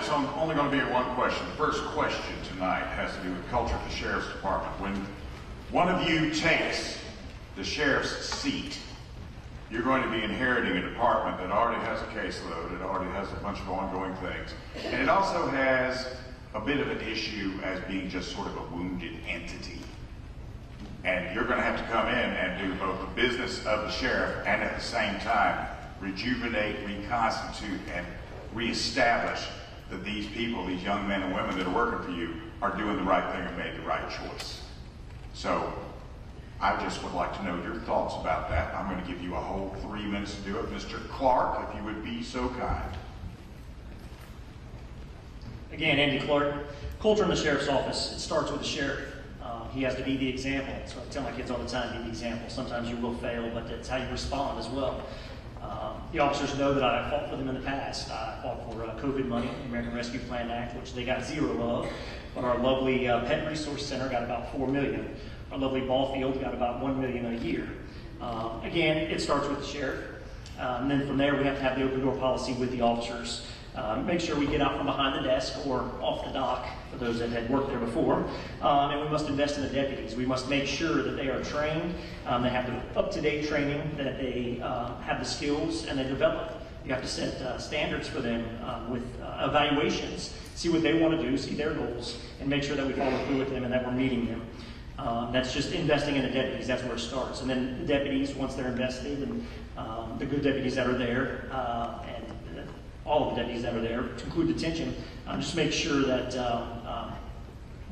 it's only going to be one question. The first question tonight has to do with culture at the Sheriff's Department. When one of you takes the Sheriff's seat, you're going to be inheriting a department that already has a caseload, it already has a bunch of ongoing things, and it also has a bit of an issue as being just sort of a wounded entity. And you're going to have to come in and do both the business of the sheriff and at the same time rejuvenate, reconstitute, and reestablish that these people, these young men and women that are working for you, are doing the right thing and made the right choice. So I just would like to know your thoughts about that. I'm going to give you a whole 3 minutes to do it. Mr. Clark, if you would be so kind. Again, Andy Clark. Culture in the sheriff's office, it starts with the sheriff. He has to be the example. So I tell my kids all the time, be the example. Sometimes you will fail, but it's how you respond as well. The officers know that I fought for them in the past. I fought for COVID money, the American Rescue Plan Act, which they got 0 of, but our lovely Pet Resource Center got about $4 million. Our lovely ball field got about $1 million a year. Again, it starts with the sheriff. And then from there, we have to have the open door policy with the officers. Make sure we get out from behind the desk or off the dock for those that had worked there before. And we must invest in the deputies. We must make sure that they are trained, they have the up-to-date training, that they have the skills, and they develop. You have to set standards for them with evaluations, see what they want to do, see their goals, and make sure that we follow through with them and that we're meeting them. That's just investing in the deputies. That's where it starts. And then the deputies, once they're invested, and the good deputies that are there, and all of the deputies that are there, to include detention, just make sure that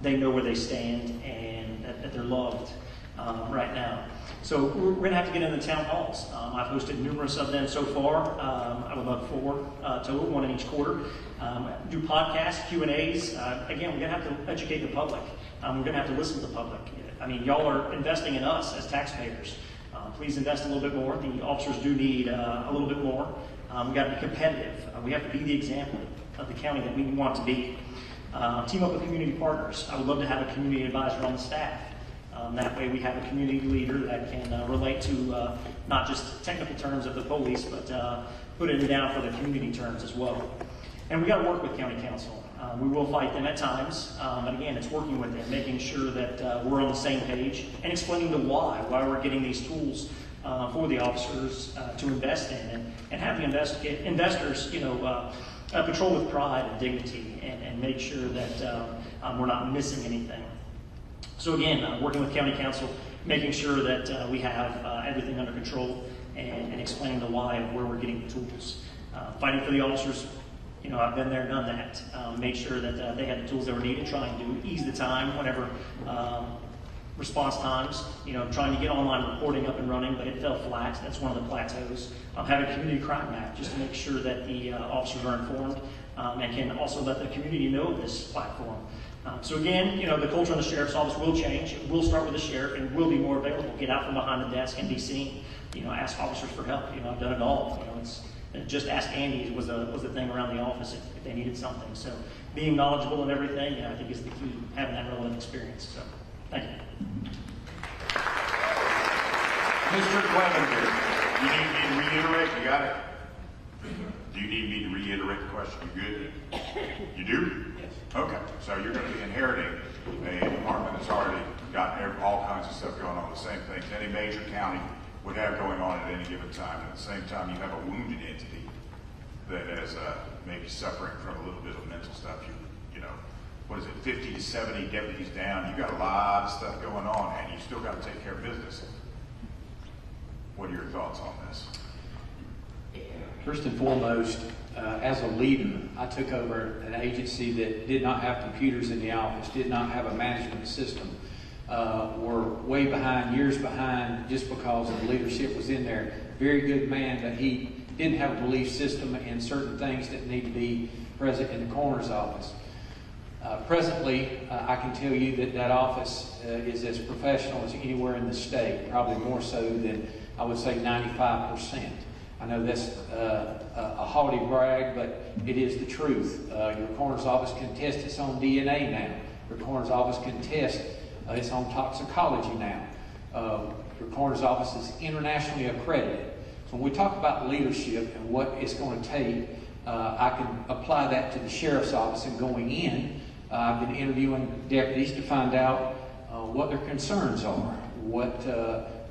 they know where they stand and that they're loved right now. So we're going to have to get in the town halls. I've hosted numerous of them so far. I would love 4 total, 1 in each quarter. Do podcasts, Q&As. Again, we're going to have to educate the public. We're going to have to listen to the public. I mean, y'all are investing in us as taxpayers. Please invest a little bit more. The officers do need a little bit more. We've got to be competitive. We have to be the example of the county that we want to be. Team up with community partners. I would love to have a community advisor on the staff. That way we have a community leader that can relate to not just technical terms of the police, but put it down for the community terms as well. And we got to work with county council. We will fight them at times, but again, it's working with them, making sure that we're on the same page and explaining the why we're getting these tools for the officers to invest in, and have the investors, patrol with pride and dignity, and make sure that we're not missing anything. So again, working with county council, making sure that we have everything under control, and explaining the why of where we're getting the tools. Fighting for the officers. I've been there, done that. Made sure that they had the tools they were needed, trying to ease the time whenever response times, trying to get online reporting up and running, but it fell flat. That's one of the plateaus. Having a community crime map just to make sure that the officers are informed and can also let the community know of this platform. So again, the culture in the sheriff's office will change. It will start with the sheriff and will be more available. Get out from behind the desk and be seen. Ask officers for help. I've done it all. Just ask Andy was the thing around the office if they needed something. So being knowledgeable in everything, I think is the key, having that relevant experience. So thank you. Mr. Clevenger, you need me to reiterate? You got it? Do you need me to reiterate the question? You good? You do? Yes. Okay. So you're going to be inheriting a department that's already got all kinds of stuff going on, the same things any major county would have going on at any given time. At the same time, you have a wounded entity that is maybe suffering from a little bit of mental stuff. What is it, 50 to 70 deputies down. You got a lot of stuff going on, and you still got to take care of business. What are your thoughts on this? First and foremost, as a leader, I took over an agency that did not have computers in the office, did not have a management system. Were way behind, years behind, just because the leadership was in there. Very good man, but he didn't have a belief system in certain things that need to be present in the coroner's office. Presently, I can tell you that office is as professional as anywhere in the state, probably more so than, I would say, 95%. I know that's a haughty brag, but it is the truth. Your coroner's office can test its own DNA now. Your coroner's office can test its own toxicology now. Your coroner's office is internationally accredited. So when we talk about leadership and what it's going to take I can apply that to the sheriff's office. And going in, I've been interviewing deputies to find out what their concerns are, what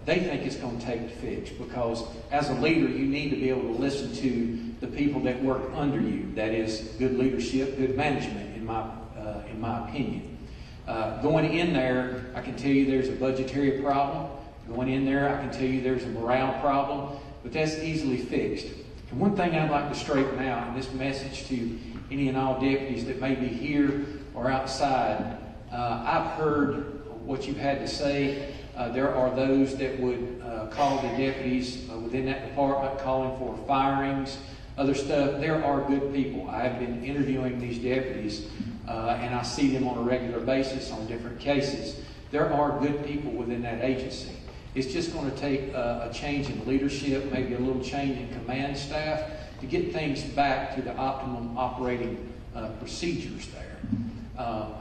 they think it's going to take to fix. Because as a leader, you need to be able to listen to the people that work under you. That is good leadership, good management, in my opinion. Going in there, I can tell you there's a budgetary problem. Going in there, I can tell you there's a morale problem, but that's easily fixed. And one thing I'd like to straighten out, and this message to any and all deputies that may be here or outside, I've heard what you've had to say. There are those that would call the deputies within that department, calling for firings, other stuff. There are good people. I've been interviewing these deputies, and I see them on a regular basis on different cases. There are good people within that agency. It's just going to take a change in leadership, maybe a little change in command staff to get things back to the optimum operating procedures there.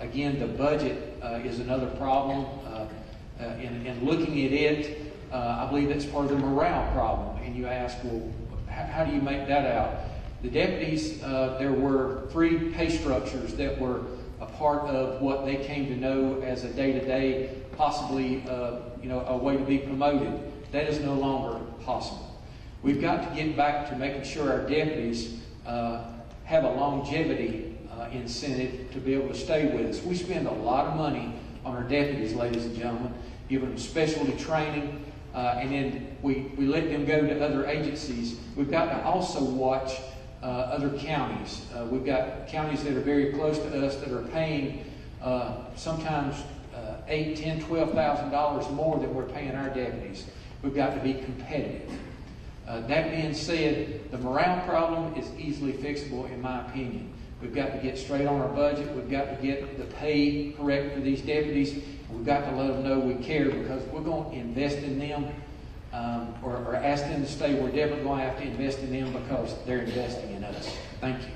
Again, the budget is another problem. In looking at it, I believe that's part of the morale problem. And you ask, well, how do you make that out? The deputies, there were 3 pay structures that were a part of what they came to know as a day-to-day, possibly a way to be promoted. That is no longer possible. We've got to get back to making sure our deputies have a longevity incentive to be able to stay with us. We spend a lot of money on our deputies, ladies and gentlemen, giving them specialty training, and then we let them go to other agencies. We've got to also watch other counties. We've got counties that are very close to us that are paying sometimes $8,000, $10,000, $12,000 more than we're paying our deputies. We've got to be competitive. That being said, the morale problem is easily fixable, in my opinion. We've got to get straight on our budget. We've got to get the pay correct for these deputies. We've got to let them know we care, because we're going to invest in them or ask them to stay. We're definitely going to have to invest in them because they're investing in us. Thank you.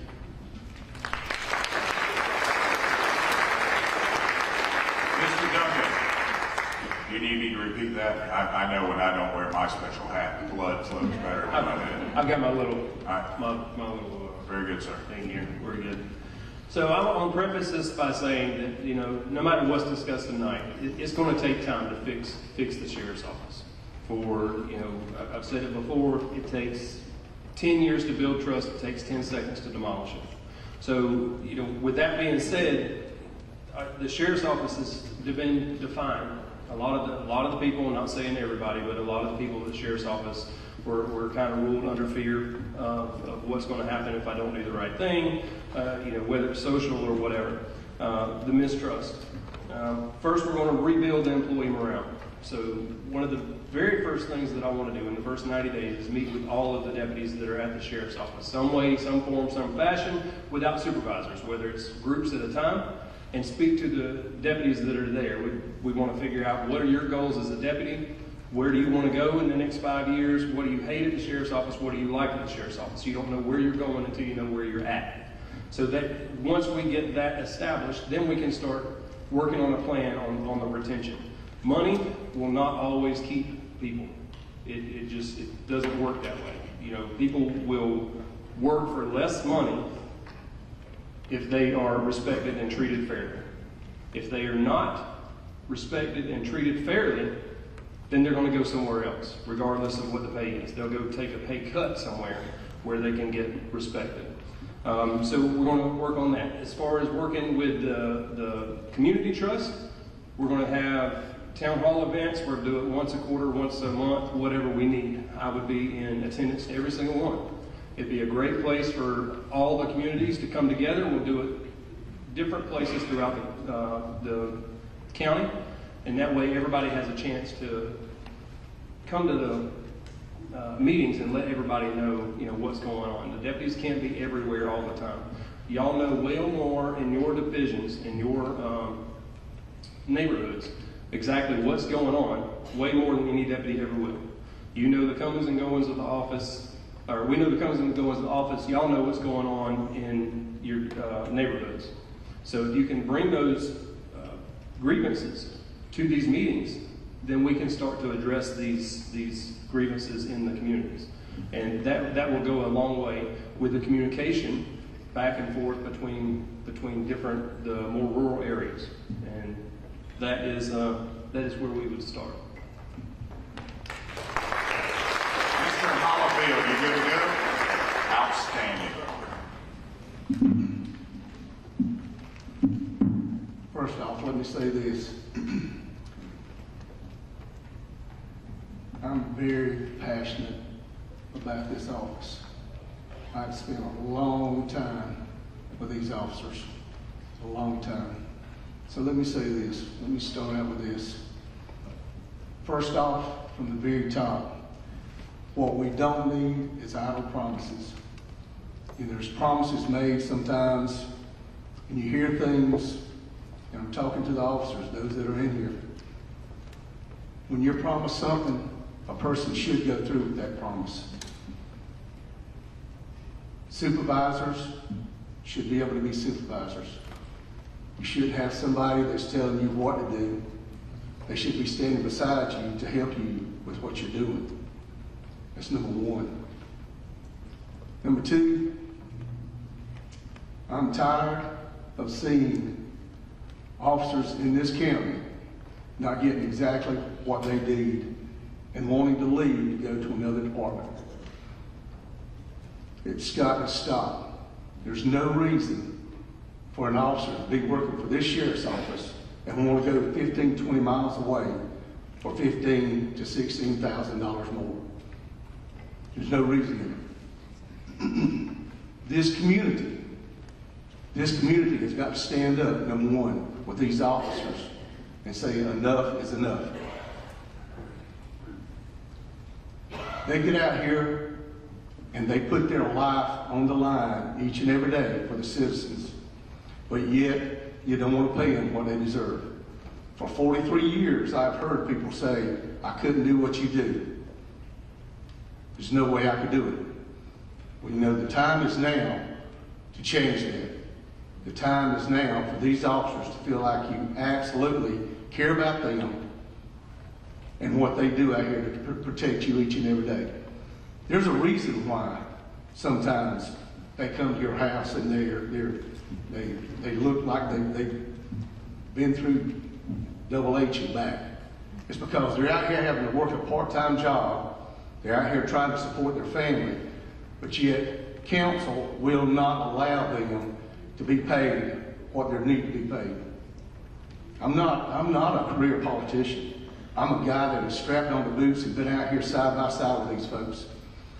Mr. Duncan, you need me to repeat that? I know when I don't wear my special hat, the blood flows better than my head. I've got my little, Right. my little Very good, sir. thing here. We're good. So I want to preface this by saying that, no matter what's discussed tonight, it's going to take time to fix the sheriff's office. I've said it before, it takes 10 years to build trust, it takes 10 seconds to demolish it. So, with that being said, the sheriff's office has been defined. A lot of the people, I'm not saying everybody, but a lot of the people at the sheriff's office were kind of ruled under fear of what's going to happen if I don't do the right thing, whether it's social or whatever. The mistrust. First, we're going to rebuild the employee morale. So one of the very first things that I want to do in the first 90 days is meet with all of the deputies that are at the sheriff's office, some way, some form, some fashion, without supervisors, whether it's groups at a time, and speak to the deputies that are there. We want to figure out, what are your goals as a deputy? Where do you want to go in the next 5 years? What do you hate at the sheriff's office? What do you like at the sheriff's office? You don't know where you're going until you know where you're at. So that once we get that established, then we can start working on a plan on the retention. Money will not always keep people. It doesn't work that way. People will work for less money if they are respected and treated fairly. If they are not respected and treated fairly, then they're going to go somewhere else, regardless of what the pay is. They'll go take a pay cut somewhere where they can get respected. So we're going to work on that. As far as working with the community trust, we're going to have town hall events. We're going to do it once a quarter, once a month, whatever we need. I would be in attendance to every single one. It'd be a great place for all the communities to come together. We'll do it different places throughout the county. And that way everybody has a chance to come to the meetings and let everybody know, what's going on. The deputies can't be everywhere all the time. Y'all know way more in your divisions, in your neighborhoods, exactly what's going on, way more than any deputy ever will. You know the comings and goings of the office, or we know the comings and goings of the office. Y'all know what's going on in your neighborhoods. So if you can bring those grievances to these meetings, then we can start to address these grievances in the communities. And that will go a long way with the communication back and forth between different, the more rural areas. And that is where we would start. Mr. Hollifield, you good to go? Outstanding. First off, let me say this. I'm very passionate about this office. I've spent a long time with these officers, a long time. So let me say this. Let me start out with this. First off, from the very top, what we don't need is idle promises. And there's promises made sometimes, and you hear things, and I'm talking to the officers, those that are in here. When you're promised something, a person should go through with that promise. Supervisors should be able to be supervisors. You should have somebody that's telling you what to do. They should be standing beside you to help you with what you're doing. That's number one. Number two, I'm tired of seeing officers in this county not getting exactly what they need and wanting to leave to go to another department. It's got to stop. There's no reason for an officer to be working for this sheriff's office and want to go 15, 20 miles away for $15,000 to $16,000 more. There's no reason in it. This community has got to stand up, number one, with these officers and say enough is enough. They get out here and they put their life on the line each and every day for the citizens, but yet you don't want to pay them what they deserve. For 43 years, I've heard people say, I couldn't do what you do. There's no way I could do it. Well, you know, the time is now to change that. The time is now for these officers to feel like you absolutely care about them and what they do out here to protect you each and every day. There's a reason why sometimes they come to your house and they look like they've been through double H and back. It's because they're out here having to work a part-time job. They're out here trying to support their family, but yet council will not allow them to be paid what they need to be paid. I'm not a career politician. I'm a guy that has strapped on the boots and been out here side by side with these folks.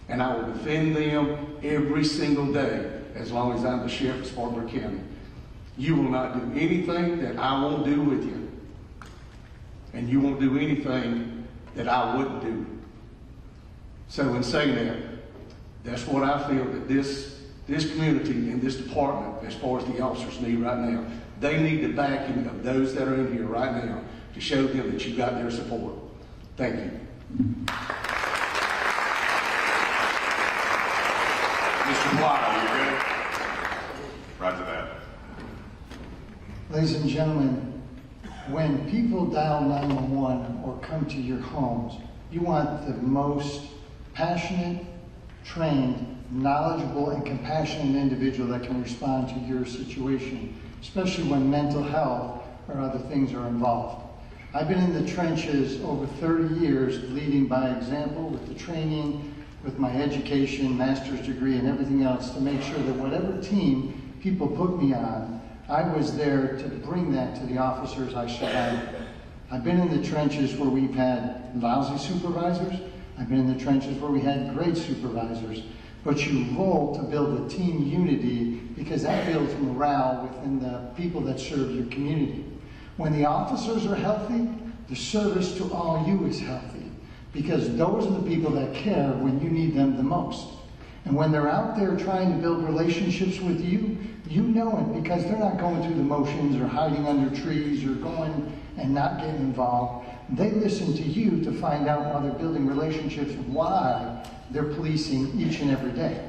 And I will defend them every single day as long as I'm the sheriff of Spartanburg County. You will not do anything that I won't do with you. And you won't do anything that I wouldn't do. So in saying that, that's what I feel that this community and this department, as far as the officers, need right now. They need the backing of those that are in here right now to show them that you've got their support. Thank you. Mr. Pilato, you good? Right to that. Ladies and gentlemen, when people dial 911 or come to your homes, you want the most passionate, trained, knowledgeable, and compassionate individual that can respond to your situation, especially when mental health or other things are involved. I've been in the trenches over 30 years, leading by example with the training, with my education, master's degree, and everything else to make sure that whatever team people put me on, I was there to bring that to the officers I surrounded. I've been in the trenches where we've had lousy supervisors. I've been in the trenches where we had great supervisors. But you roll to build a team unity because that builds morale within the people that serve your community. When the officers are healthy, the service to all you is healthy because those are the people that care when you need them the most. And when they're out there trying to build relationships with you, you know it because they're not going through the motions or hiding under trees or going and not getting involved. They listen to you to find out while they're building relationships why they're policing each and every day.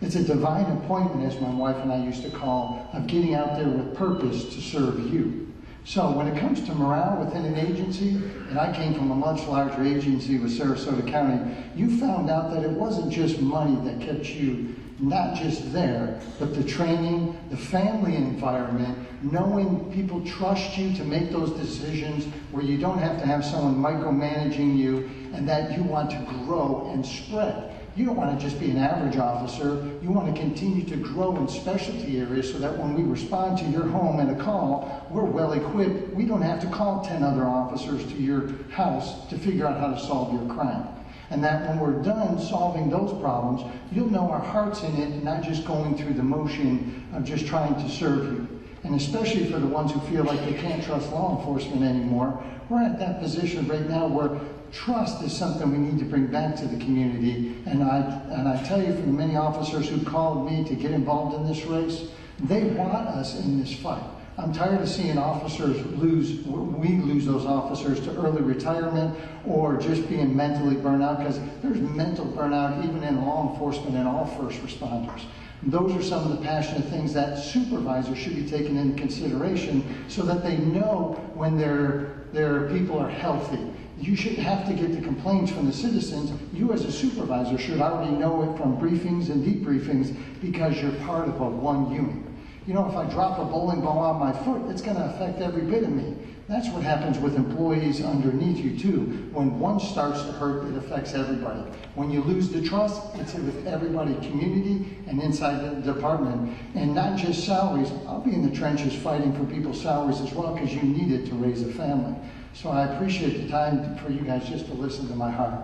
It's a divine appointment, as my wife and I used to call, of getting out there with purpose to serve you. So when it comes to morale within an agency, and I came from a much larger agency with Sarasota County, you found out that it wasn't just money that kept you not just there, but the training, the family environment, knowing people trust you to make those decisions where you don't have to have someone micromanaging you, and that you want to grow and spread. You don't want to just be an average officer. You want to continue to grow in specialty areas so that when we respond to your home and a call, we're well equipped. We don't have to call 10 other officers to your house to figure out how to solve your crime. And that when we're done solving those problems, you'll know our heart's in it and not just going through the motion of just trying to serve you. And especially for the ones who feel like they can't trust law enforcement anymore, we're at that position right now where trust is something we need to bring back to the community. And I tell you, from the many officers who called me to get involved in this race, they want us in this fight. I'm tired of seeing officers we lose those officers to early retirement or just being mentally burnt out, because there's mental burnout even in law enforcement and all first responders. And those are some of the passionate things that supervisors should be taking into consideration so that they know when their people are healthy. You shouldn't have to get the complaints from the citizens. You as a supervisor should already know it from briefings and debriefings because you're part of a one unit. You know, if I drop a bowling ball on my foot, it's going to affect every bit of me. That's what happens with employees underneath you too. When one starts to hurt, it affects everybody. When you lose the trust, it's with everybody, community and inside the department. And not just salaries. I'll be in the trenches fighting for people's salaries as well, because you need it to raise a family. So I appreciate the time for you guys just to listen to my heart.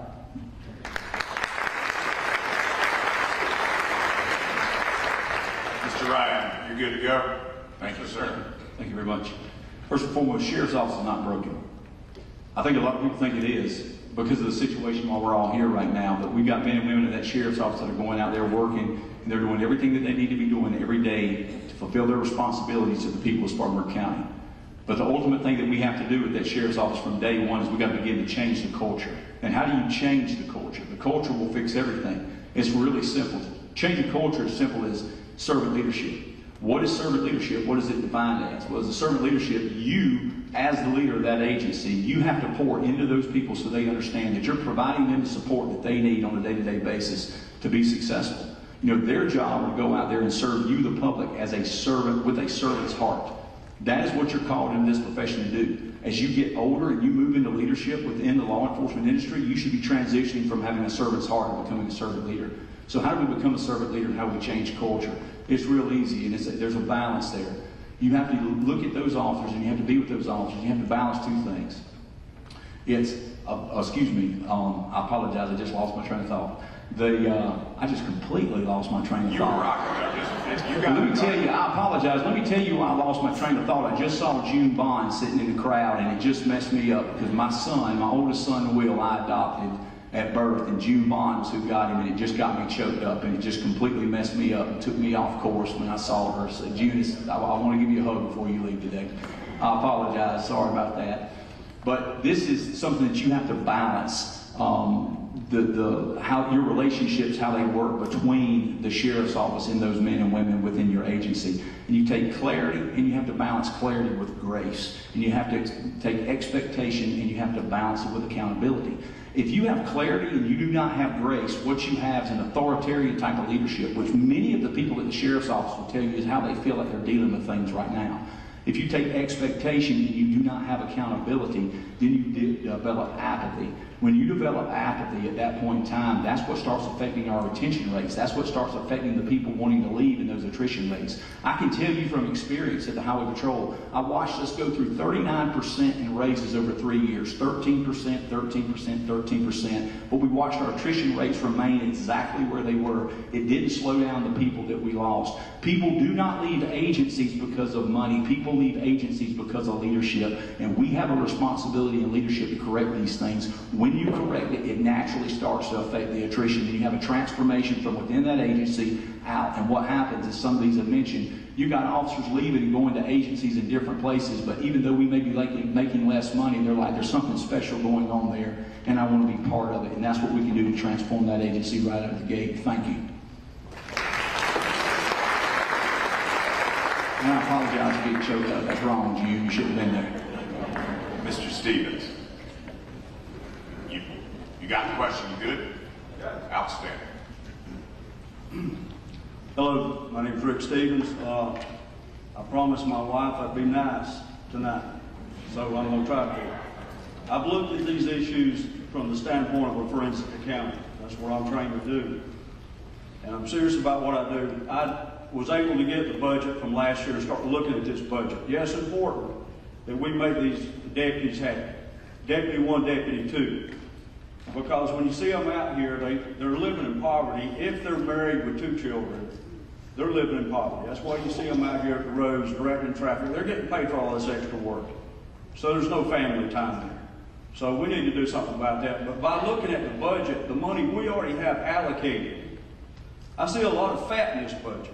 Mr. Rhyne, you're good to go? Thank you, sir. Thank you very much. First and foremost, sheriff's office is not broken. I think a lot of people think it is because of the situation while we're all here right now, but we've got men and women at that sheriff's office that are going out there working, and they're doing everything that they need to be doing every day to fulfill their responsibilities to the people of Spartanburg County. But the ultimate thing that we have to do with that sheriff's office from day one is we've got to begin to change the culture. And how do you change the culture? The culture will fix everything. It's really simple. Changing culture is simple as servant leadership. What is servant leadership? What is it defined as? Well, as a servant leadership, you, as the leader of that agency, you have to pour into those people so they understand that you're providing them the support that they need on a day-to-day basis to be successful. You know, their job will go out there and serve you, the public, as a servant with a servant's heart. That is what you're called in this profession to do. As you get older and you move into leadership within the law enforcement industry, you should be transitioning from having a servant's heart to becoming a servant leader. So how do we become a servant leader and how do we change culture? It's real easy, and there's a balance there. You have to look at those officers and you have to be with those officers. You have to balance two things. It's, I apologize, I just lost my train of thought. I just completely lost my train of thought. You were rocking. Let me tell you, I apologize. Let me tell you why I lost my train of thought. I just saw June Bond sitting in the crowd, and it just messed me up because my son, my oldest son, Will, I adopted at birth, and June Bond was who got him, and it just got me choked up, and it just completely messed me up and took me off course when I saw her. So June, I want to give you a hug before you leave today. I apologize. Sorry about that. But this is something that you have to balance. How your relationships, how they work between the sheriff's office and those men and women within your agency. And you take clarity and you have to balance clarity with grace. And you have to take expectation and you have to balance it with accountability. If you have clarity and you do not have grace, what you have is an authoritarian type of leadership, which many of the people at the sheriff's office will tell you is how they feel like they're dealing with things right now. If you take expectation and you do not have accountability, then you develop apathy. When you develop apathy at that point in time, that's what starts affecting our retention rates. That's what starts affecting the people wanting to leave in those attrition rates. I can tell you from experience at the Highway Patrol, I watched us go through 39% in raises over 3 years, 13%, 13%, 13%, but we watched our attrition rates remain exactly where they were. It didn't slow down the people that we lost. People do not leave agencies because of money. People leave agencies because of leadership, and we have a responsibility in leadership to correct these things. When you correct it, it naturally starts to affect the attrition, and you have a transformation from within that agency out. And what happens is, some of these have mentioned, you got officers leaving and going to agencies in different places, but even though we may be making less money, they're like, there's something special going on there, and I want to be part of it. And that's what we can do to transform that agency right out of the gate. Thank you. And I apologize for getting choked up. That's wrong, you. You shouldn't have been there. Mr. Stevens, you got the question, you good? Outstanding. Hello, my name is Rick Stevens. I promised my wife I'd be nice tonight, so I'm going to try to. I've looked at these issues from the standpoint of a forensic accountant. That's what I'm trained to do. And I'm serious about what I do. I was able to get the budget from last year and start looking at this budget. Yes, it's important that we make these deputies happy. Deputy 1, Deputy 2. Because when you see them out here, they're living in poverty. If they're married with 2 children, they're living in poverty. That's why you see them out here at the roads directing traffic. They're getting paid for all this extra work. So there's no family time there. So we need to do something about that. But by looking at the budget, the money we already have allocated, I see a lot of fat in this budget.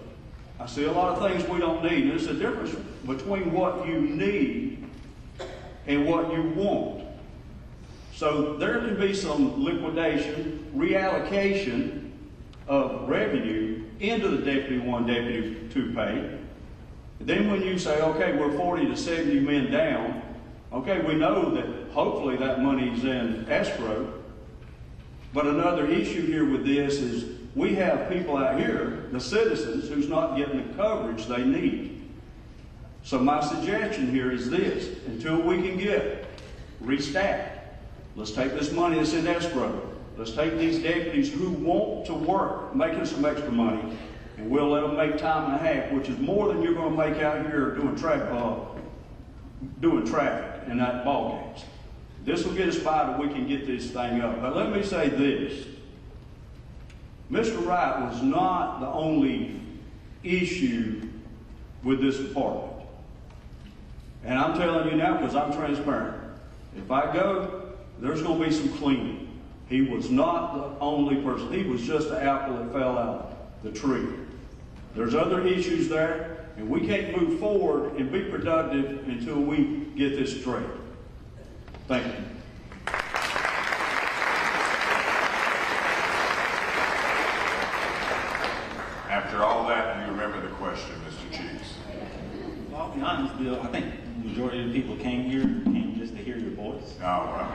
I see a lot of things we don't need. And there's a difference between what you need and what you want. So there can be some liquidation, reallocation of revenue into the Deputy 1, Deputy 2 pay. Then when you say, okay, we're 40 to 70 men down, okay, we know that hopefully that money's in escrow. But another issue here with this is we have people out here, the citizens, who's not getting the coverage they need. So my suggestion here is this: until we can get restaffed, let's take this money that's in escrow. Let's take these deputies who want to work, making some extra money, and we'll let them make time and a half, which is more than you're going to make out here doing traffic in that ball games. This will get us by that we can get this thing up. But let me say this. Mr. Wright was not the only issue with this department. And I'm telling you now because I'm transparent. If I go, there's going to be some cleaning. He was not the only person. He was just the apple that fell out the tree. There's other issues there, and we can't move forward and be productive until we get this straight. Thank you. After all that, you remember the question, Mr. Cheeks. Well, I'll be honest, Bill. I think the majority of the people came just to hear your voice. Oh, well.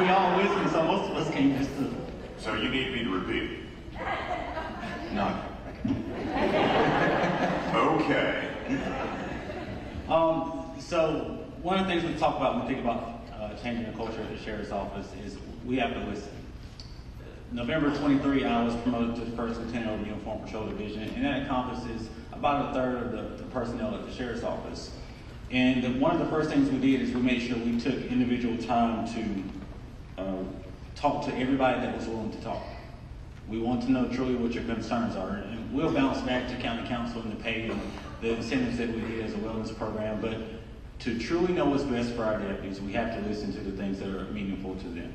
We all listen, so most of us came just to. So you need me to repeat it? No. Okay. So one of the things we talk about when we think about changing the culture at the sheriff's office is we have to listen. November 23, I was promoted to the first lieutenant of the Uniform Patrol Division, and that encompasses about a third of the personnel at the sheriff's office. And one of the first things we did is we made sure we took individual time to talk to everybody that was willing to talk. We want to know truly what your concerns are, and we'll bounce back to county council and the pay and the incentives that we did as a wellness program, but to truly know what's best for our deputies, we have to listen to the things that are meaningful to them.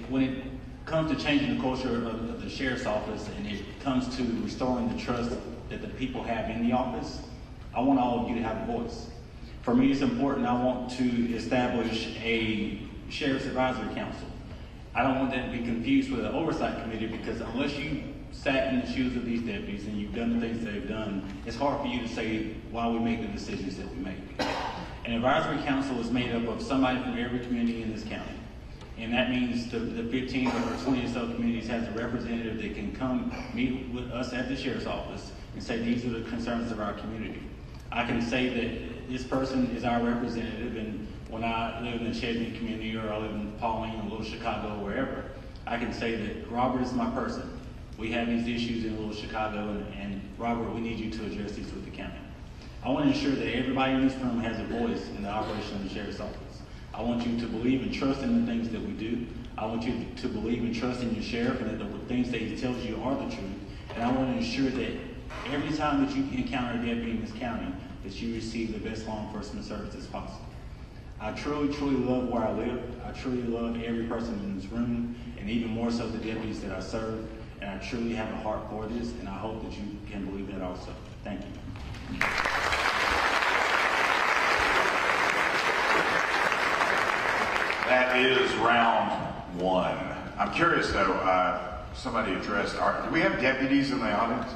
When it comes to changing the culture of the sheriff's office, and it comes to restoring the trust that the people have in the office, I want all of you to have a voice. For me, it's important. I want to establish a sheriff's advisory council. I don't want that to be confused with an oversight committee, because unless you sat in the shoes of these deputies and you've done the things they've done, it's hard for you to say why we make the decisions that we make. An advisory council is made up of somebody from every community in this county. And that means the 15 or 20 or so communities has a representative that can come meet with us at the sheriff's office and say, these are the concerns of our community. I can say that this person is our representative, and when I live in the Chesney community, or I live in Pauline or Little Chicago or wherever, I can say that Robert is my person. We have these issues in Little Chicago, and Robert, we need you to address these with the county. I want to ensure that everybody in this room has a voice in the operation of the sheriff's office. I want you to believe and trust in the things that we do. I want you to believe and trust in your sheriff and that the things that he tells you are the truth. And I want to ensure that every time that you encounter a deputy in this county, that you receive the best law enforcement services possible. I truly, truly love where I live. I truly love every person in this room, and even more so the deputies that I serve. And I truly have a heart for this, and I hope that you can believe that also. Thank you. That is round one. I'm curious though, somebody addressed, do we have deputies in the audience?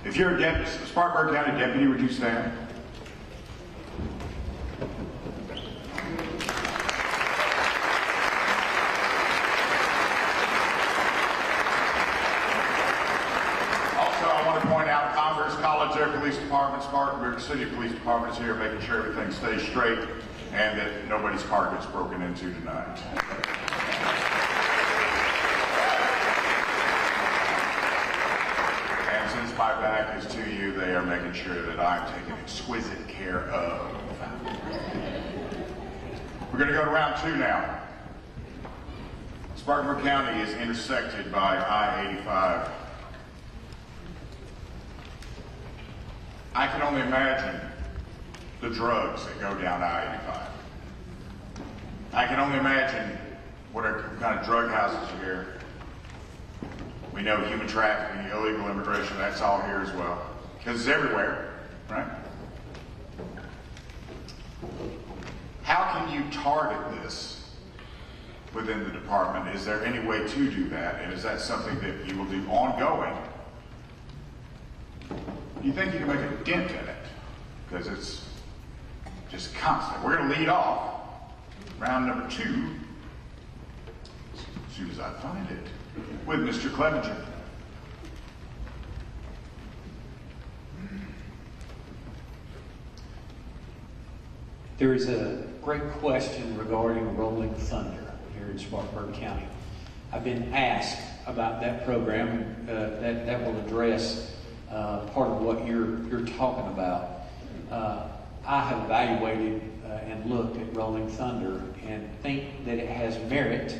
If you're a Spartanburg County deputy, would you stand? Also, I want to point out Converse College, their police department, Spartanburg City Police Department is here making sure everything stays straight and that nobody's car gets broken into tonight. And since my back is to you, they are making sure that I'm taken exquisite care of. We're going to go to round 2 now. Spartanburg County is intersected by I-85. I can only imagine the drugs that go down I-85. I can only imagine what kind of drug houses are here. We know human trafficking, illegal immigration, that's all here as well. Because it's everywhere, right? How can you target this within the department? Is there any way to do that? And is that something that you will do ongoing? Do you think you can make a dent in it? Because it's just constant. We're going to lead off round number 2, as soon as I find it, with Mr. Clevenger. There is a great question regarding Rolling Thunder here in Spartanburg County. I've been asked about that program that will address part of what you're talking about. I have evaluated and looked at Rolling Thunder and think that it has merit,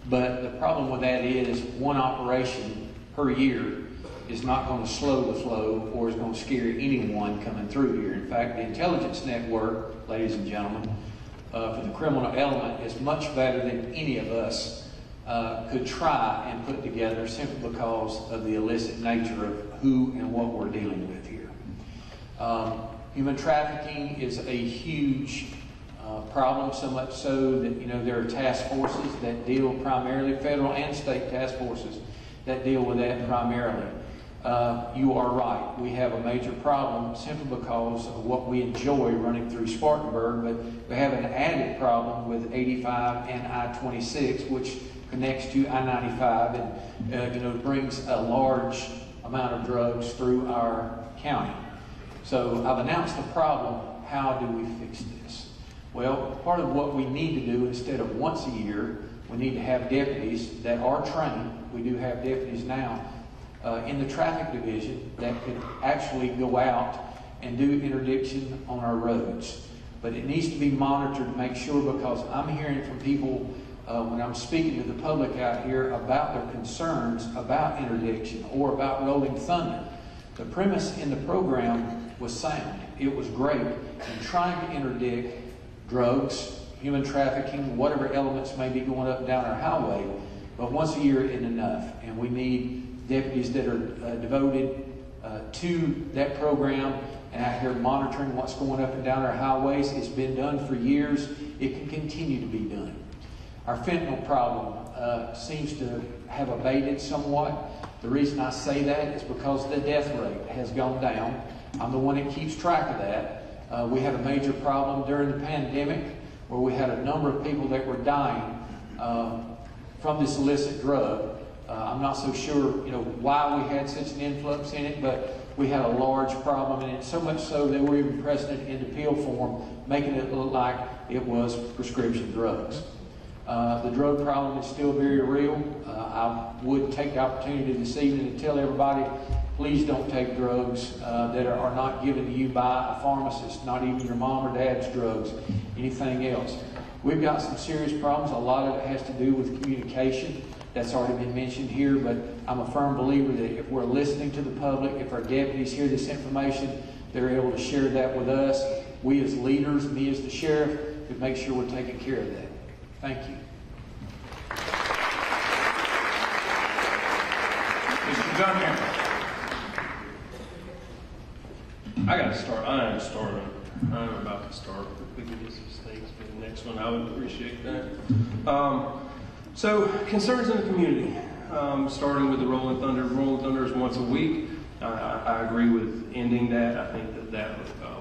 but the problem with that is one operation per year is not going to slow the flow or is going to scare anyone coming through here. In fact, the intelligence network, ladies and gentlemen, for the criminal element is much better than any of us could try and put together simply because of the illicit nature of who and what we're dealing with here. Human trafficking is a huge problem, so much so that there are task forces that deal primarily, federal and state task forces that deal with that primarily. You are right. We have a major problem simply because of what we enjoy running through Spartanburg, but we have an added problem with 85 and I-26, which connects to I-95 and brings a large amount of drugs through our county. So I've announced the problem. How do we fix this? Well, part of what we need to do, instead of once a year, we need to have deputies that are trained. We do have deputies now in the traffic division that could actually go out and do interdiction on our roads. But it needs to be monitored to make sure, because I'm hearing from people when I'm speaking to the public out here about their concerns about interdiction or about Rolling Thunder. The premise in the program was sound. It was great in trying to interdict drugs, human trafficking, whatever elements may be going up and down our highway, but once a year isn't enough. And we need deputies that are devoted to that program and out here monitoring what's going up and down our highways. It's been done for years. It can continue to be done. Our fentanyl problem seems to have abated somewhat. The reason I say that is because the death rate has gone down. I'm the one that keeps track of that. We had a major problem during the pandemic where we had a number of people that were dying from this illicit drug. I'm not so sure, why we had such an influx in it, but we had a large problem in it, so much so they were even pressing it into pill form, making it look like it was prescription drugs. The drug problem is still very real. I would take the opportunity this evening to tell everybody, please don't take drugs that are not given to you by a pharmacist, not even your mom or dad's drugs, anything else. We've got some serious problems. A lot of it has to do with communication. That's already been mentioned here, but I'm a firm believer that if we're listening to the public, if our deputies hear this information, they're able to share that with us. We as leaders, me as the sheriff, could make sure we're taking care of that. Thank you. Mr. Duncan. I got to start. I am starting. I'm about to start. If we could get some mistakes for the next one, I would appreciate that. So, concerns in the community. Starting with the Rolling Thunder. Rolling Thunder is once a week. I agree with ending that. I think that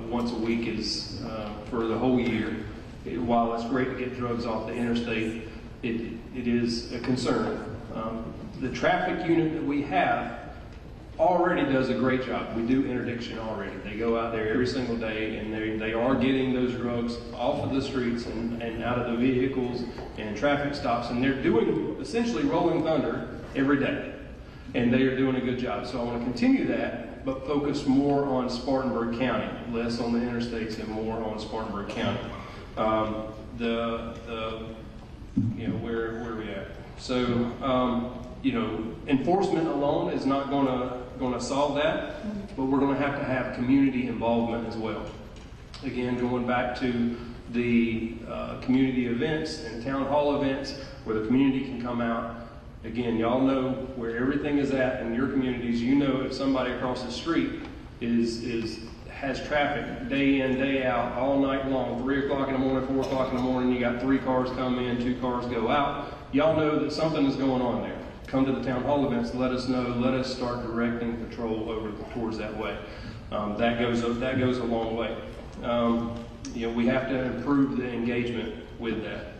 once a week is for the whole year. While it's great to get drugs off the interstate, it is a concern. The traffic unit that we have already does a great job. We do interdiction already. They go out there every single day, and they are getting those drugs off of the streets and out of the vehicles and traffic stops, and they're doing essentially rolling thunder every day, and they are doing a good job. So I want to continue that, but focus more on Spartanburg County, less on the interstates and more on Spartanburg County. Where are we at? So, enforcement alone is not going to solve that, but we're going to have community involvement as well. Again, going back to the community events and town hall events where the community can come out. Again, y'all know where everything is at in your communities. You know if somebody across the street has traffic day in, day out, all night long, 3 o'clock in the morning, 4 o'clock in the morning, you got 3 cars come in, 2 cars go out. Y'all know that something is going on there. Come to the town hall events, let us know, let us start directing patrol over towards that way. That goes a long way. We have to improve the engagement with that.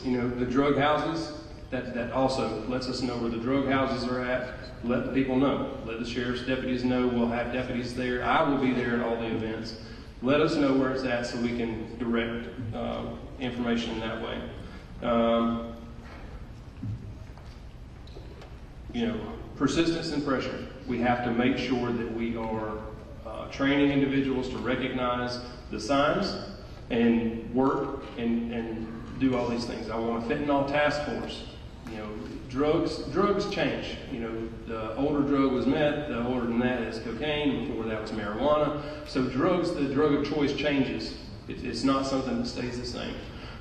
The drug houses, that also lets us know where the drug houses are at. Let the people know. Let the sheriff's deputies know. We'll have deputies there. I will be there at all the events. Let us know where it's at so we can direct information that way. Persistence and pressure. We have to make sure that we are training individuals to recognize the signs and work and do all these things. I want a fentanyl task force. Drugs change. The older drug was meth, the older than that is cocaine, before that was marijuana. So drugs, the drug of choice changes. It's not something that stays the same.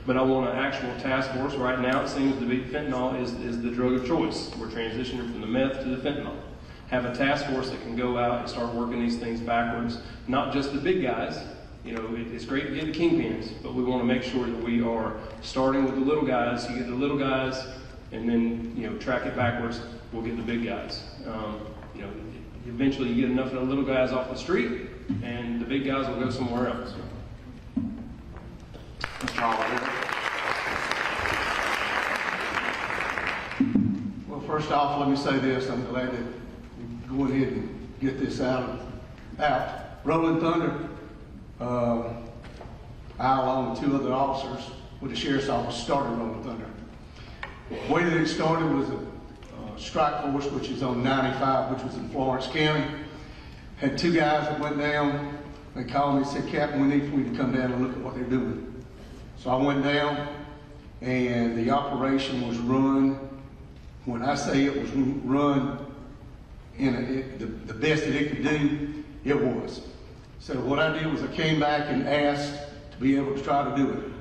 But I want an actual task force. Right now it seems to be fentanyl is the drug of choice. We're transitioning from the meth to the fentanyl. Have a task force that can go out and start working these things backwards. Not just the big guys. It's great to get the kingpins, but we want to make sure that we are starting with the little guys. You get the little guys, and then track it backwards. We'll get the big guys. Eventually you get enough of the little guys off the street, and the big guys will go somewhere else. Well, first off, let me say this. I'm glad that you go ahead and get this out. Rolling Thunder, I, along with 2 other officers with the sheriff's office, started Rolling Thunder. The way that it started was a strike force, which is on 95, which was in Florence County. Had 2 guys that went down. They called me and said, "Captain, we need for you to come down and look at what they're doing." So I went down, and the operation was run. When I say it was run in the best that it could do, it was. So what I did was I came back and asked to be able to try to do it.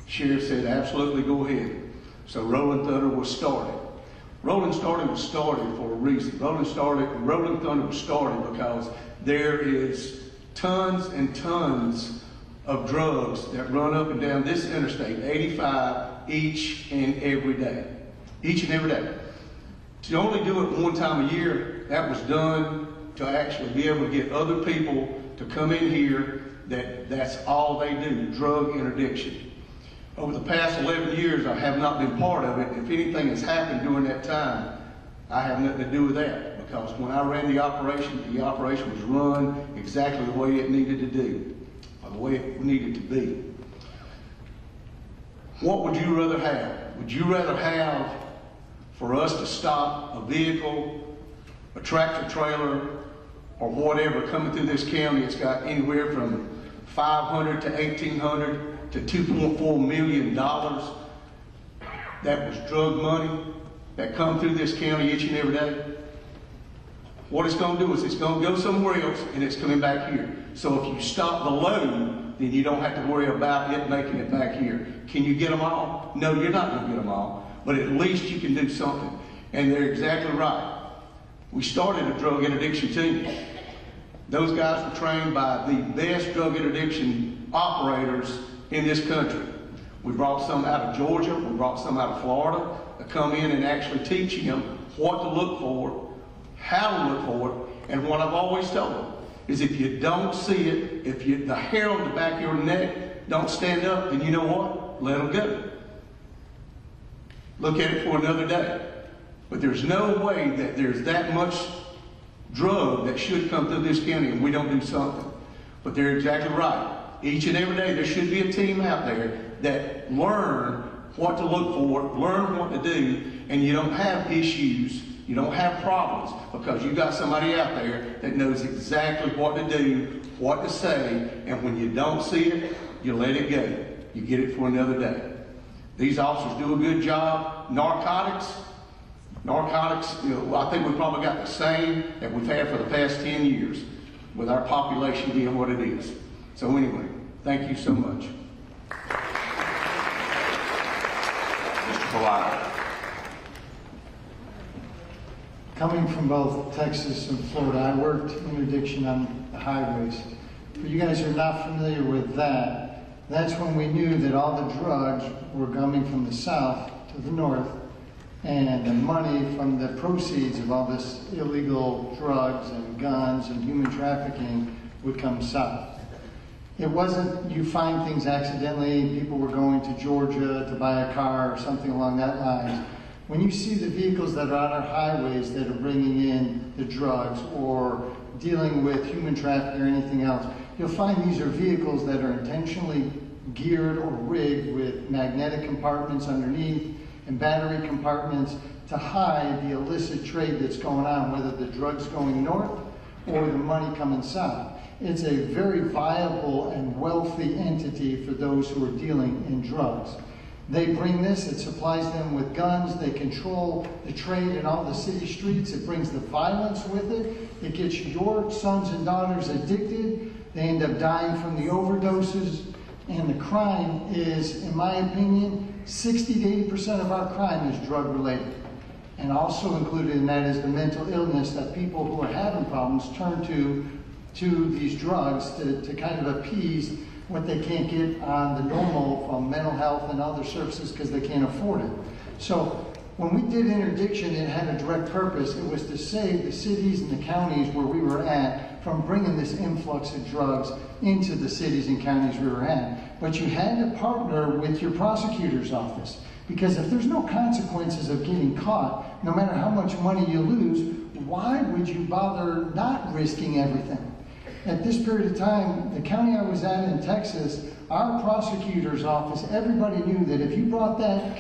The sheriff said, "Absolutely, go ahead." So Rolling Thunder was started. Rolling Thunder was started for a reason. Rolling Thunder was started because there is tons and tons of drugs that run up and down this interstate, 85, each and every day. Each and every day. To only do it one time a year, that was done to actually be able to get other people to come in here that's all they do, drug interdiction. Over the past 11 years, I have not been part of it. If anything has happened during that time, I have nothing to do with that, because when I ran the operation was run exactly the way it needed to do, or the way it needed to be. What would you rather have? Would you rather have for us to stop a vehicle, a tractor trailer, or whatever coming through this county? It's got anywhere from $500 to $1,800 to $2.4 million. That was drug money that come through this county each and every day. What it's going to do is it's going to go somewhere else, and it's coming back here. So if you stop the load, then you don't have to worry about it making it back here. Can you get them all? No, you're not going to get them all, but at least you can do something. And they're exactly right. We started a drug interdiction team. Those guys were trained by the best drug interdiction operators in this country. We brought some out of Georgia, we brought some out of Florida to come in and actually teach them what to look for, how to look for it, and what I've always told them is if you don't see it, if the hair on the back of your neck don't stand up, then you know what? Let them go. Look at it for another day. But there's no way that there's that much drug that should come through this county and we don't do something. But they're exactly right. Each and every day there should be a team out there that learn what to look for, learn what to do, and you don't have issues, you don't have problems because you got somebody out there that knows exactly what to do, what to say, and when you don't see it, you let it go. You get it for another day. These officers do a good job. Narcotics, I think we've probably got the same that we've had for the past 10 years with our population being what it is. So anyway, thank you so much. Mr. Pilato. Coming from both Texas and Florida, I worked interdiction on the highways. For you guys who are not familiar with that, that's when we knew that all the drugs were coming from the south to the north, and the money from the proceeds of all this illegal drugs and guns and human trafficking would come south. It wasn't you find things accidentally, people were going to Georgia to buy a car or something along that line. When you see the vehicles that are on our highways that are bringing in the drugs or dealing with human trafficking or anything else, you'll find these are vehicles that are intentionally geared or rigged with magnetic compartments underneath and battery compartments to hide the illicit trade that's going on, whether the drug's going north or the money coming south. It's a very viable and wealthy entity for those who are dealing in drugs. They bring this, it supplies them with guns, they control the trade in all the city streets, it brings the violence with it, it gets your sons and daughters addicted, they end up dying from the overdoses, and the crime is, in my opinion, 60 to 80% of our crime is drug related. And also included in that is the mental illness that people who are having problems turn to these drugs to kind of appease what they can't get on the normal from mental health and other services because they can't afford it. So when we did interdiction, it had a direct purpose. It was to save the cities and the counties where we were at from bringing this influx of drugs into the cities and counties we were at. But you had to partner with your prosecutor's office, because if there's no consequences of getting caught, no matter how much money you lose, why would you bother not risking everything? At this period of time, the county I was at in Texas, our prosecutor's office, everybody knew that if you brought that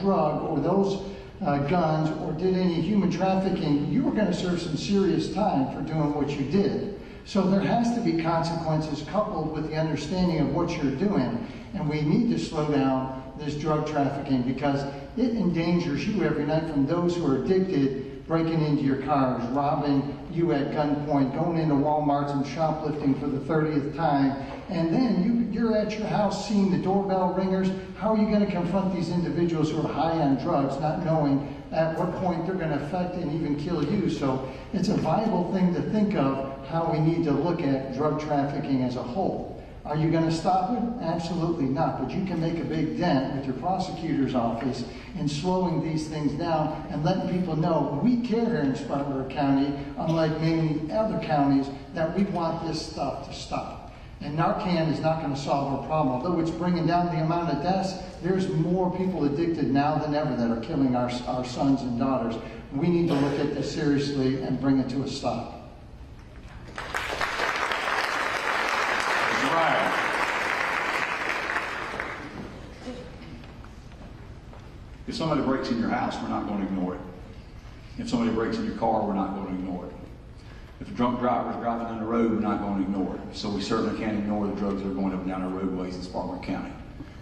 drug or those guns or did any human trafficking, you were going to serve some serious time for doing what you did. So there has to be consequences coupled with the understanding of what you're doing. And we need to slow down this drug trafficking because it endangers you every night from those who are addicted breaking into your cars, robbing you at gunpoint, going into Walmarts and shoplifting for the 30th time, and then you're at your house seeing the doorbell ringers. How are you going to confront these individuals who are high on drugs, not knowing at what point they're going to affect and even kill you? So it's a viable thing to think of how we need to look at drug trafficking as a whole. Are you going to stop it? Absolutely not. But you can make a big dent with your prosecutor's office in slowing these things down and letting people know we care here in Spartanburg County, unlike many other counties, that we want this stuff to stop. And Narcan is not going to solve our problem. Although it's bringing down the amount of deaths, there's more people addicted now than ever that are killing our sons and daughters. We need to look at this seriously and bring it to a stop. Rhyne. If somebody breaks in your house, we're not going to ignore it. If somebody breaks in your car, we're not going to ignore it. If a drunk driver is driving down the road, we're not going to ignore it. So we certainly can't ignore the drugs that are going up and down our roadways in Spartanburg County.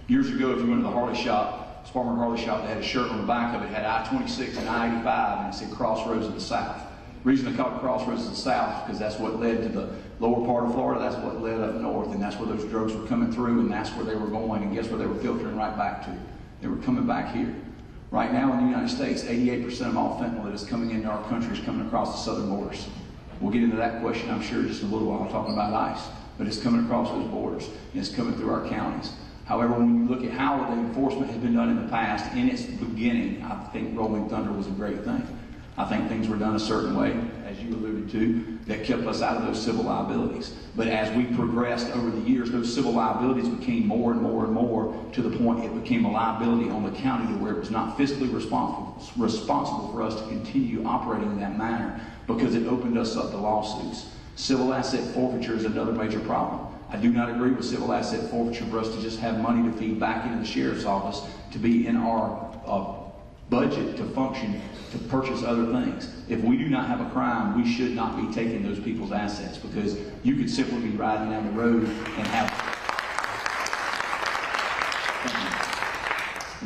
Years ago, if you went to the Harley shop, Spartanburg Harley shop, they had a shirt on the back of it, had I-26 and I-85, and it said Crossroads of the South. The reason they called it Crossroads of the South is because that's what led to the lower part of Florida, that's what led up north, and that's where those drugs were coming through, and that's where they were going, and guess where they were filtering right back to? They were coming back here. Right now in the United States, 88% of all fentanyl that is coming into our country is coming across the southern borders. We'll get into that question, I'm sure, just in a little while, talking about ICE, but it's coming across those borders, and it's coming through our counties. However, when you look at how the enforcement has been done in the past, in its beginning, I think Rolling Thunder was a great thing. I think things were done a certain way, as you alluded to, that kept us out of those civil liabilities. But as we progressed over the years, those civil liabilities became more and more and more, to the point it became a liability on the county to where it was not fiscally responsible for us to continue operating in that manner, because it opened us up to lawsuits. Civil asset forfeiture is another major problem. I do not agree with civil asset forfeiture for us to just have money to feed back into the sheriff's office to be in our budget to function to purchase other things. If we do not have a crime, we should not be taking those people's assets, because you could simply be riding down the road and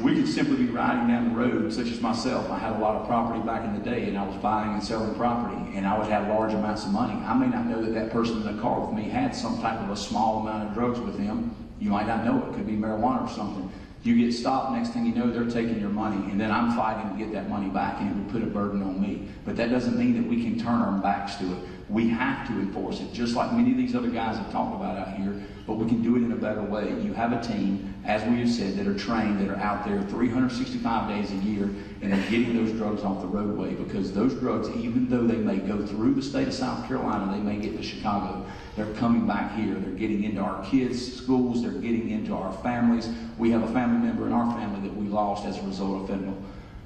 we could simply be riding down the road, such as myself. I had a lot of property back in the day, and I was buying and selling property, and I would have large amounts of money. I may not know that that person in the car with me had some type of a small amount of drugs with him. You might not know it. It could be marijuana or something. You get stopped, next thing you know, they're taking your money, and then I'm fighting to get that money back, and it would put a burden on me. But that doesn't mean that we can turn our backs to it. We have to enforce it, just like many of these other guys have talked about out here, but we can do it in a better way. You have a team, as we have said, that are trained, that are out there 365 days a year, and they're getting those drugs off the roadway, because those drugs, even though they may go through the state of South Carolina, they may get to Chicago, they're coming back here. They're getting into our kids' schools. They're getting into our families. We have a family member in our family that we lost as a result of fentanyl.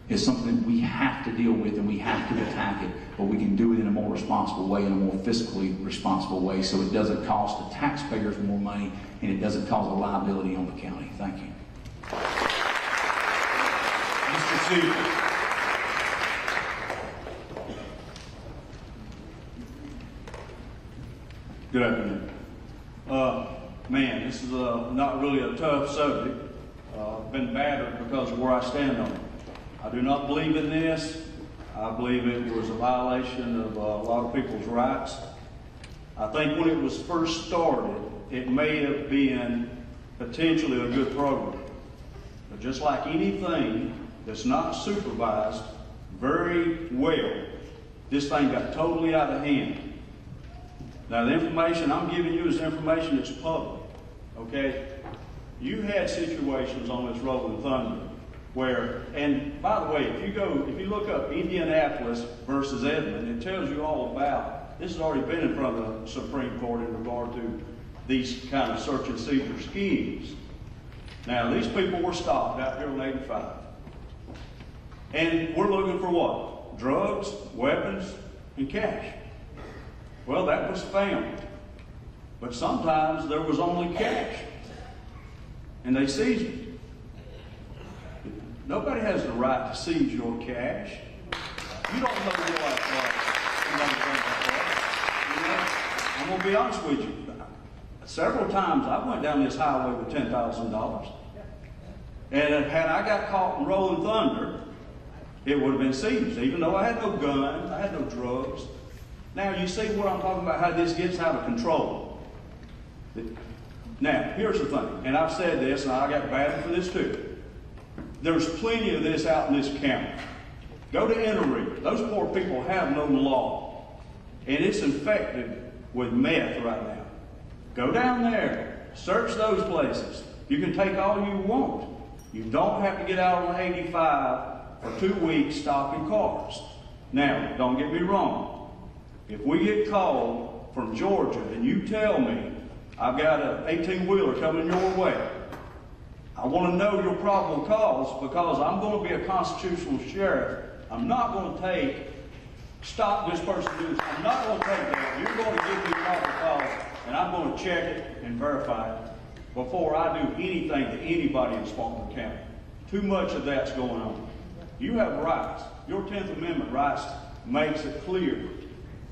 It's something we have to deal with, and we have to attack it, but we can do it in a more responsible way, in a more fiscally responsible way, so it doesn't cost the taxpayers more money, and it doesn't cause a liability on the county. Thank you. Mr. Stevens. Good afternoon. Man, this is not really a tough subject. Been battered because of where I stand on it. I do not believe in this. I believe it was a violation of a lot of people's rights. I think when it was first started, it may have been potentially a good program. But just like anything that's not supervised very well, this thing got totally out of hand. Now, the information I'm giving you is information that's public, okay? You had situations on this Rolling Thunder where, and by the way, if you look up Indianapolis versus Edmond, it tells you all about, this has already been in front of the Supreme Court in regard to these kind of search and seizure schemes. Now, these people were stopped out here on 85. And we're looking for what? Drugs, weapons, and cash. Well, that was found. But sometimes there was only cash. And they seized it. Nobody has the right to seize your cash. You don't know what I'm going to be honest with you. Several times I went down this highway with $10,000. And had I got caught in Rolling Thunder, it would have been seized. Even though I had no guns, I had no drugs. Now, you see what I'm talking about, how this gets out of control. Now, here's the thing, and I've said this, and I got battered for this too. There's plenty of this out in this county. Go to Inter. Those poor people have no law, and it's infected with meth right now. Go down there, search those places. You can take all you want. You don't have to get out on 85 for 2 weeks stopping cars. Now, don't get me wrong. If we get called from Georgia and you tell me I've got an 18-wheeler coming your way, I want to know your probable cause, because I'm going to be a constitutional sheriff. I'm not going to stop this person doing this. I'm not going to take that. You're going to give me probable cause, and I'm going to check it and verify it before I do anything to anybody in Spartanburg County. Too much of that's going on. You have rights. Your 10th Amendment rights makes it clear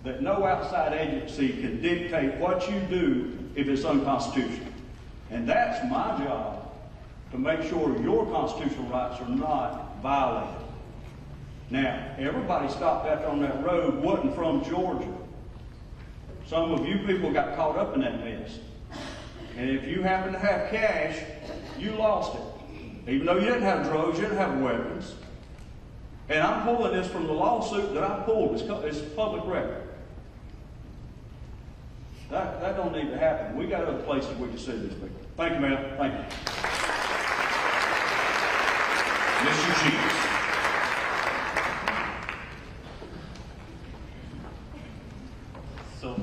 that no outside agency can dictate what you do if it's unconstitutional. And that's my job, to make sure your constitutional rights are not violated. Now, everybody stopped out there on that road wasn't from Georgia. Some of you people got caught up in that mess. And if you happen to have cash, you lost it. Even though you didn't have drugs, you didn't have weapons. And I'm pulling this from the lawsuit that I pulled. It's public record. That don't need to happen. We got other places we can send these people. Thank you, ma'am. Thank you. Mr. Chief. So,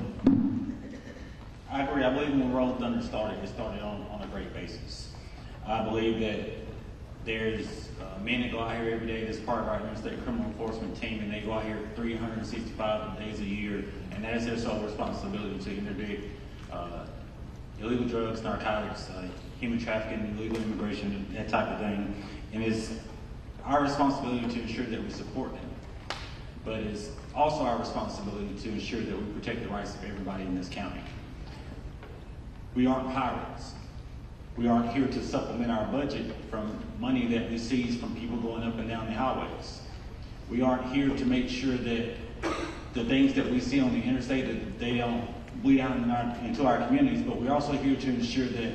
I agree. I believe when Rolling Thunder started, it started on a great basis. I believe that there's men that go out here every day that's part of our interstate criminal enforcement team, and they go out here 365 days a year, and that is their sole responsibility to interdict illegal drugs, narcotics, human trafficking, illegal immigration, that type of thing. And it's our responsibility to ensure that we support them. But it's also our responsibility to ensure that we protect the rights of everybody in this county. We aren't pirates. We aren't here to supplement our budget from money that we seize from people going up and down the highways. We aren't here to make sure that the things that we see on the interstate, that they don't bleed out into our communities, but we're also here to ensure that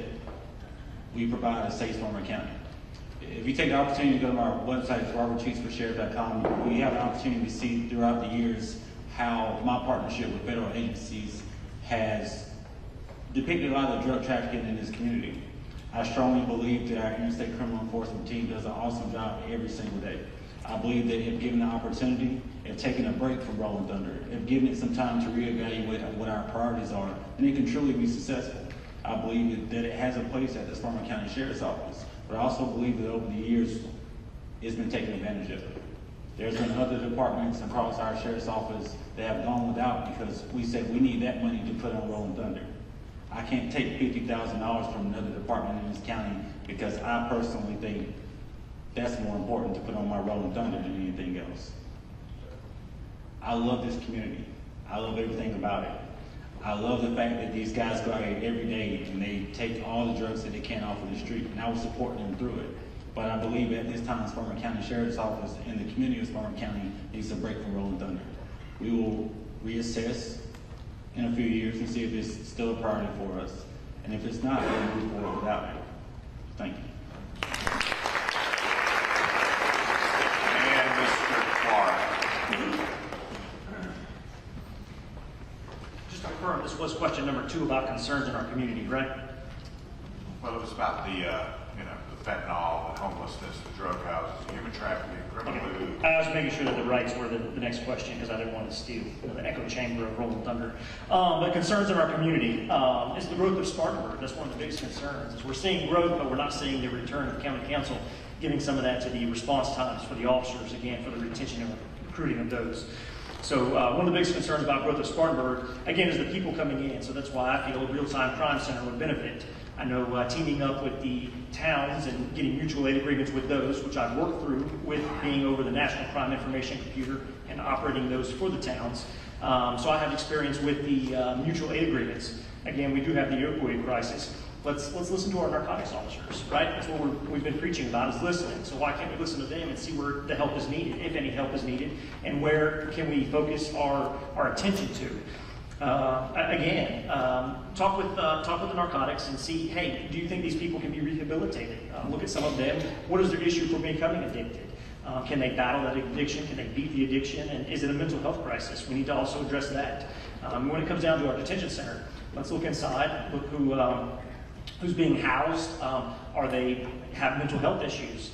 we provide a safe form of county. If you take the opportunity to go to our website, robertcheesforsheriff.com, we have an opportunity to see throughout the years how my partnership with federal agencies has depicted a lot of drug trafficking in this community. I strongly believe that our interstate criminal enforcement team does an awesome job every single day. I believe that if given the opportunity, if taking a break from Rolling Thunder, if giving it some time to reevaluate what our priorities are, then it can truly be successful. I believe that it has a place at the Spartanburg County Sheriff's Office, but I also believe that over the years, it's been taken advantage of. There's been other departments across our Sheriff's Office that have gone without because we said we need that money to put on Rolling Thunder. I can't take $50,000 from another department in this county because I personally think that's more important to put on my Rolling Thunder than anything else. I love this community. I love everything about it. I love the fact that these guys go out here every day and they take all the drugs that they can off of the street, and I will support them through it. But I believe at this time, Spartanburg County Sheriff's Office and the community of Spartanburg County needs a break from Rolling Thunder. We will reassess in a few years and see if it's still a priority for us. And if it's not, we'll move forward without it. Thank you. And Mr. Clark. Just to confirm, this was question number 2 about concerns in our community, right? Well, it was about the fentanyl, the homelessness, the drug houses, human trafficking, criminal loot. I was making sure that the rights were the next question because I didn't want to steal the echo chamber of Rolling Thunder. But concerns in our community is the growth of Spartanburg. That's one of the biggest concerns. Is we're seeing growth, but we're not seeing the return of the county council giving some of that to the response times for the officers, again, for the retention and recruiting of those. So one of the biggest concerns about growth of Spartanburg, again, is the people coming in. So that's why I feel a real-time crime center would benefit. I know teaming up with the towns and getting mutual aid agreements with those, which I've worked through with being over the National Crime Information Computer and operating those for the towns. So I have experience with the mutual aid agreements. Again, we do have the opioid crisis. Let's listen to our narcotics officers, right? That's what we've been preaching about, is listening. So why can't we listen to them and see where the help is needed, if any help is needed, and where can we focus our attention to? Talk with the narcotics and see, hey, do you think these people can be rehabilitated? Look at some of them. What is their issue for becoming addicted? Can they battle that addiction? Can they beat the addiction? And is it a mental health crisis? We need to also address that. When it comes down to our detention center, let's look inside, look who's being housed. Are they have mental health issues?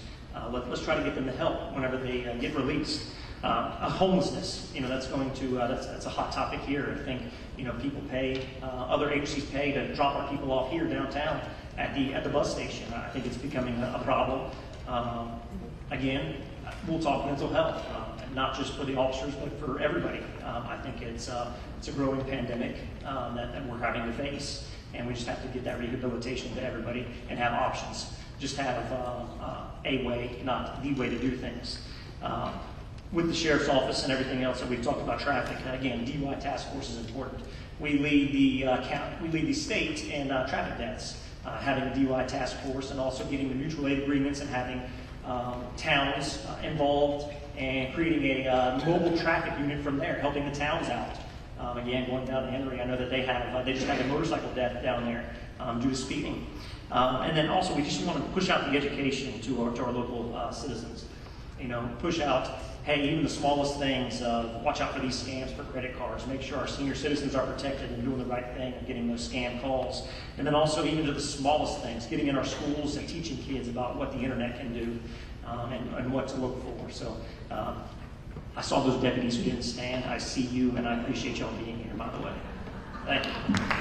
Let's try to get them the help whenever they get released. Homelessness, that's going to that's a hot topic here. I think people pay, other agencies pay to drop our people off here downtown at the bus station. I think it's becoming a problem. Again, we'll talk mental health, not just for the officers but for everybody. I think it's a growing pandemic that we're having to face, and we just have to get that rehabilitation to everybody and have options. Just have a way, not the way to do things. With the sheriff's office and everything else that we've talked about, traffic, again, DUI task force is important. We lead the state in traffic deaths, having a DUI task force and also getting the mutual aid agreements and having towns involved and creating a mobile traffic unit from there, helping the towns out. Again, going down to Henry, I know that they just had a motorcycle death down there due to speeding. And then also, we just want to push out the education to our local citizens. Push out, hey, even the smallest things, watch out for these scams for credit cards. Make sure our senior citizens are protected and doing the right thing and getting those scam calls. And then also even to the smallest things, getting in our schools and teaching kids about what the internet can do and what to look for. So I saw those deputies who didn't stand. I see you, and I appreciate y'all being here, by the way. Thank you.